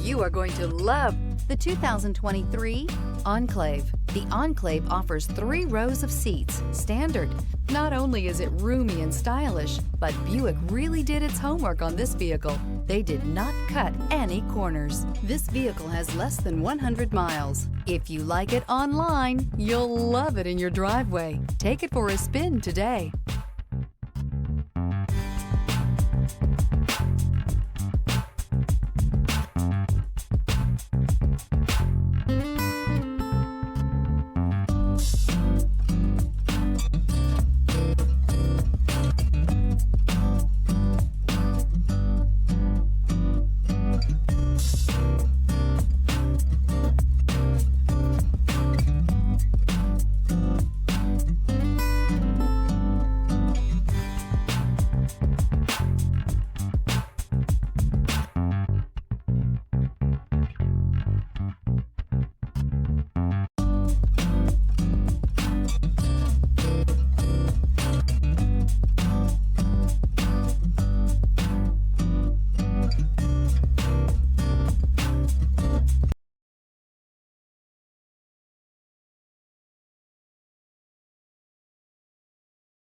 You are going to love the 2023 Enclave. The Enclave offers 3 rows of seats, standard. Not only is it roomy and stylish, but Buick really did its homework on this vehicle. They did not cut any corners. This vehicle has less than 100 miles. If you like it online, you'll love it in your driveway. Take it for a spin today.